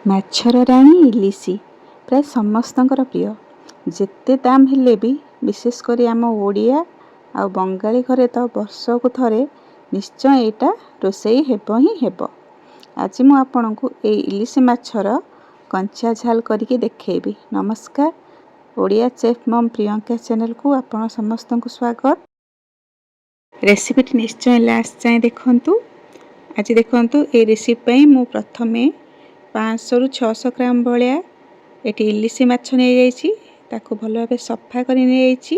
ମାଛର ରାଣୀ ଇଲିଶି ପ୍ରାୟ ସମସ୍ତଙ୍କର ପ୍ରିୟ। ଯେତେ ଦାମ ହେଲେ ବି ବିଶେଷ କରି ଆମ ଓଡ଼ିଆ ଆଉ ବଙ୍ଗାଳୀ ଘରେ ତ ବର୍ଷକୁ ଥରେ ନିଶ୍ଚୟ ଏଇଟା ରୋଷେଇ ହେବ ହିଁ ହେବ। ଆଜି ମୁଁ ଆପଣଙ୍କୁ ଏଇ ଇଲିଶି ମାଛର କଞ୍ଚା ଝାଲ କରିକି ଦେଖେଇବି। ନମସ୍କାର, ଓଡ଼ିଆ ଚେଫ୍ ମମ୍ ପ୍ରିୟଙ୍କା ଚ୍ୟାନେଲକୁ ଆପଣ ସମସ୍ତଙ୍କୁ ସ୍ୱାଗତ। ରେସିପିଟି ନିଶ୍ଚୟ ଲାଷ୍ଟ ଯାଏଁ ଦେଖନ୍ତୁ। ଆଜି ଦେଖନ୍ତୁ ଏଇ ରେସିପି ପାଇଁ ମୁଁ ପ୍ରଥମେ 500 ରୁ 600 ଗ୍ରାମ ଭଳିଆ ଏଠି ଇଲିଶି ମାଛ ନେଇଯାଇଛି। ତାକୁ ଭଲ ଭାବେ ସଫା କରି ନେଇଯାଇଛି।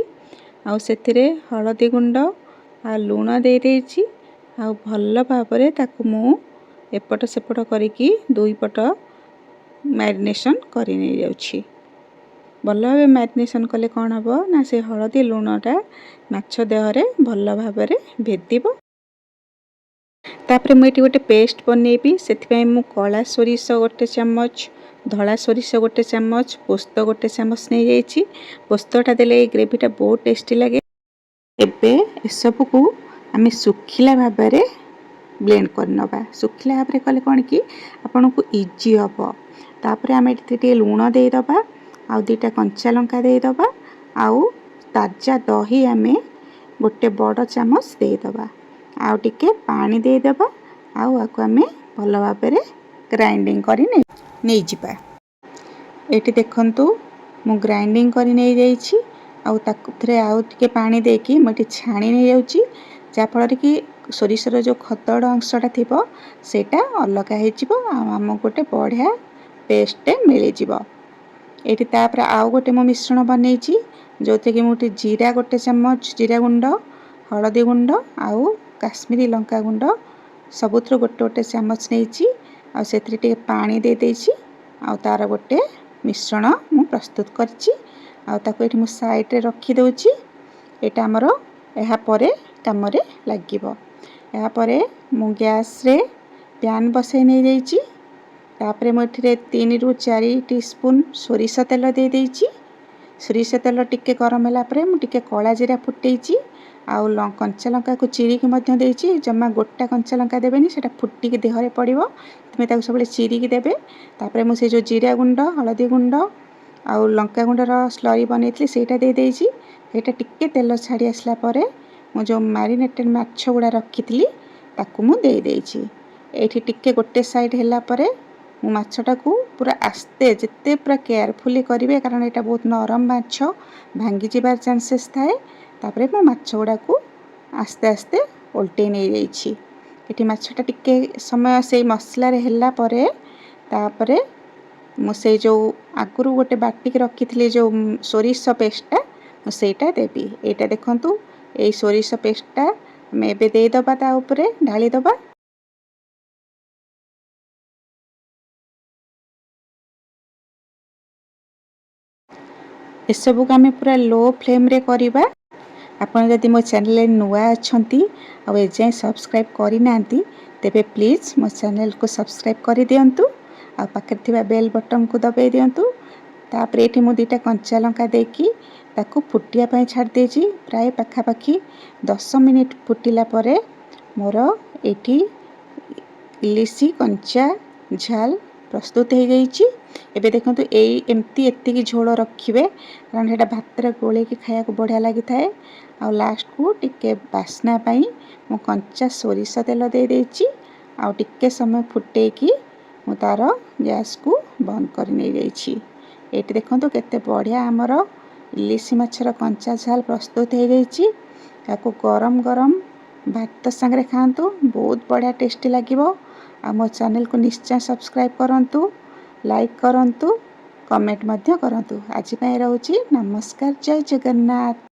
ଆଉ ସେଥିରେ ହଳଦୀ ଗୁଣ୍ଡ ଆଉ ଲୁଣ ଦେଇଦେଇଛି। ଆଉ ଭଲ ଭାବରେ ତାକୁ ମୁଁ ଏପଟ ସେପଟ କରିକି ଦୁଇ ପଟ ମ୍ୟାରିନେସନ୍ କରି ନେଇଯାଉଛି। ଭଲ ଭାବେ ମ୍ୟାରିନେସନ୍ କଲେ କ'ଣ ହେବ ନା ସେ ହଳଦୀ ଲୁଣଟା ମାଛ ଦେହରେ ଭଲ ଭାବରେ ଭେଦିବ। ତାପରେ ମୁଁ ଏଠି ଗୋଟେ ପେଷ୍ଟ ବନେଇବି। ସେଥିପାଇଁ ମୁଁ କଳା ସୋରିଷ ଗୋଟେ ଚାମଚ, ଧଳା ସୋରିଷ ଗୋଟେ ଚାମଚ, ପୋସ୍ତ ଗୋଟେ ଚାମଚ ନେଇଯାଇଛି। ପୋସ୍ତଟା ଦେଲେ ଏଇ ଗ୍ରେଭିଟା ବହୁତ ଟେଷ୍ଟି ଲାଗେ। ଏବେ ଏସବୁକୁ ଆମେ ଶୁଖିଲା ଭାବରେ ବ୍ଲେଣ୍ଡ କରିନେବା। ଶୁଖିଲା ଭାବରେ କଲେ କ'ଣ କି ଆପଣଙ୍କୁ ଇଜି ହେବ। ତାପରେ ଆମେ ଏଠି ଟିକେ ଲୁଣ ଦେଇଦେବା, ଆଉ ଦୁଇଟା କଞ୍ଚା ଲଙ୍କା ଦେଇଦେବା, ଆଉ ତାଜା ଦହି ଆମେ ଗୋଟେ ବଡ଼ ଚାମଚ ଦେଇଦେବା, ଆଉ ଟିକେ ପାଣି ଦେଇଦେବା, ଆଉ ଆକୁ ଆମେ ଭଲ ଭାବରେ ଗ୍ରାଇଣ୍ଡିଙ୍ଗ କରି ନେଇଯିବା। ଏଠି ଦେଖନ୍ତୁ ମୁଁ ଗ୍ରାଇଣ୍ଡିଙ୍ଗ କରି ନେଇଯାଇଛି। ଆଉ ତାକୁଥିରେ ଆଉ ଟିକେ ପାଣି ଦେଇକି ମୁଁ ଏଠି ଛାଣି ନେଇଯାଉଛି, ଯାହାଫଳରେ କି ସୋରିଷର ଯେଉଁ ଖଦଡ଼ ଅଂଶଟା ଥିବ ସେଇଟା ଅଲଗା ହେଇଯିବ, ଆଉ ଆମକୁ ଗୋଟେ ବଢ଼ିଆ ପେଷ୍ଟଟେ ମିଳିଯିବ। ଏଠି ତାପରେ ଆଉ ଗୋଟେ ମୁଁ ମିଶ୍ରଣ ବନେଇଛି, ଯେଉଁଥିରେ ମୁଁ ଏଠି ଜିରା ଗୋଟେ ଚାମଚ ଜିରା ଗୁଣ୍ଡ, ହଳଦୀ ଗୁଣ୍ଡ ଆଉ କାଶ୍ମୀରୀ ଲଙ୍କା ଗୁଣ୍ଡ ସବୁଥିରୁ ଗୋଟେ ଗୋଟେ ଚାମଚ ନେଇଛି। ଆଉ ସେଥିରେ ଟିକେ ପାଣି ଦେଇଦେଇଛି, ଆଉ ତାର ଗୋଟେ ମିଶ୍ରଣ ମୁଁ ପ୍ରସ୍ତୁତ କରିଛି। ଆଉ ତାକୁ ଏଠି ମୁଁ ସାଇଡ଼ରେ ରଖିଦେଉଛି। ଏଇଟା ଆମର ଏହାପରେ କାମରେ ଲାଗିବ। ଏହାପରେ ମୁଁ ଗ୍ୟାସରେ ପ୍ୟାନ୍ ବସାଇ ନେଇଯାଇଛି। ତାପରେ ମୁଁ ଏଥିରେ 3 ରୁ 4 ଟିସ୍ପୁନ୍ ସୋରିଷ ତେଲ ଦେଇଦେଇଛି। ସୋରିଷ ତେଲ ଟିକେ ଗରମ ହେଲା ପରେ ମୁଁ ଟିକେ କଳା ଜିରା ଫୁଟେଇଛି, ଆଉ କଞ୍ଚା ଲଙ୍କାକୁ ଚିରିକି ମଧ୍ୟ ଦେଇଛି। ଜମା ଗୋଟା କଞ୍ଚା ଲଙ୍କା ଦେବେନି, ସେଇଟା ଫୁଟିକି ଦେହରେ ପଡ଼ିବ। ତୁମେ ତାକୁ ସବୁବେଳେ ଚିରିକି ଦେବେ। ତାପରେ ମୁଁ ସେ ଯେଉଁ ଜିରା ଗୁଣ୍ଡ, ହଳଦୀ ଗୁଣ୍ଡ ଆଉ ଲଙ୍କାଗୁଣ୍ଡର ସ୍ଲରି ବନେଇଥିଲି ସେଇଟା ଦେଇଦେଇଛି। ସେଇଟା ଟିକେ ତେଲ ଛାଡ଼ି ଆସିଲା ପରେ ମୁଁ ଯେଉଁ ମ୍ୟାରିନେଟେଡ଼୍ ମାଛ ଗୁଡ଼ା ରଖିଥିଲି ତାକୁ ମୁଁ ଦେଇଦେଇଛି। ଏଇଠି ଟିକେ ଗୋଟେ ସାଇଡ଼୍ ହେଲା ପରେ ମୁଁ ମାଛଟାକୁ ପୁରା ଆସ୍ତେ, ଯେତେ ପୁରା କେୟାରଫୁଲି କରିବେ, କାରଣ ଏଇଟା ବହୁତ ନରମ ମାଛ, ଭାଙ୍ଗିଯିବାର ଚାନ୍ସେସ୍ ଥାଏ। ତାପରେ ମୁଁ ମାଛ ଗୁଡ଼ାକୁ ଆସ୍ତେ ଆସ୍ତେ ଓଲଟେଇ ନେଇଯାଇଛି। ଏଠି ମାଛଟା ଟିକେ ସମୟ ସେଇ ମସଲାରେ ହେଲା ପରେ ତାପରେ ମୁଁ ସେଇ ଯେଉଁ ଆଗରୁ ଗୋଟେ ବାଟିକି ରଖିଥିଲି ଯେଉଁ ସୋରିଷ ପେଷ୍ଟଟା ମୁଁ ସେଇଟା ଦେବି। ଏଇଟା ଦେଖନ୍ତୁ, ଏଇ ସୋରିଷ ପେଷ୍ଟଟା ଆମେ ଏବେ ଦେଇଦେବା, ତା ଉପରେ ଢାଳିଦେବା। ଏସବୁକୁ ଆମେ ପୁରା ଲୋ ଫ୍ଲେମ୍ରେ କରିବା। ଆପଣ ଯଦି ମୋ ଚ୍ୟାନେଲରେ ନୂଆ ଅଛନ୍ତି ଆଉ ଏଯାଏଁ ସବସ୍କ୍ରାଇବ୍ କରିନାହାନ୍ତି, ତେବେ ପ୍ଲିଜ୍ ମୋ ଚ୍ୟାନେଲକୁ ସବସ୍କ୍ରାଇବ୍ କରିଦିଅନ୍ତୁ, ଆଉ ପାଖରେ ଥିବା ବେଲ୍ ବଟନ୍କୁ ଦବାଇ ଦିଅନ୍ତୁ। ତାପରେ ଏଠି ମୁଁ 2ଟା କଞ୍ଚା ଲଙ୍କା ଦେଇକି ତାକୁ ଫୁଟିବା ପାଇଁ ଛାଡ଼ି ଦେଇଛି। ପ୍ରାୟ ପାଖାପାଖି 10 ମିନିଟ୍ ଫୁଟିଲା ପରେ ମୋର ଏଠି ଇଲିଶି କଞ୍ଚା ଝାଲ ପ୍ରସ୍ତୁତ ହେଇଯାଇଛି। ଏବେ ଦେଖନ୍ତୁ ଏତିକି ଝୋଳ ରଖିବେ, କାରଣ ସେଇଟା ଭାତରେ ଗୋଳେଇକି ଖାଇବାକୁ ବଢ଼ିଆ ଲାଗିଥାଏ। ଆଉ ଲାଷ୍ଟକୁ ଟିକେ ବାସ୍ନା ପାଇଁ ମୁଁ କଞ୍ଚା ସୋରିଷ ତେଲ ଦେଇଦେଇଛି। ଆଉ ଟିକେ ସମୟ ଫୁଟେଇକି ମୁଁ ତାର ଗ୍ୟାସ୍କୁ ବନ୍ଦ କରି ନେଇଯାଇଛି। ଏଇଠି ଦେଖନ୍ତୁ କେତେ ବଢ଼ିଆ ଆମର ଇଲିଶି ମାଛର କଞ୍ଚା ଝାଲ ପ୍ରସ୍ତୁତ ହେଇଯାଇଛି। ତାକୁ ଗରମ ଗରମ ଭାତ ସାଙ୍ଗରେ ଖାଆନ୍ତୁ, ବହୁତ ବଢ଼ିଆ ଟେଷ୍ଟି ଲାଗିବ। ଆଉ ମୋ ଚ୍ୟାନେଲକୁ ନିଶ୍ଚୟ ସବସ୍କ୍ରାଇବ୍ କରନ୍ତୁ, ଲାଇକ୍ କରନ୍ତୁ, କମେଣ୍ଟ ମଧ୍ୟ କରନ୍ତୁ। ଆଜି ପାଇଁ ରହୁଛି, ନମସ୍କାର, ଜୟ ଜଗନ୍ନାଥ।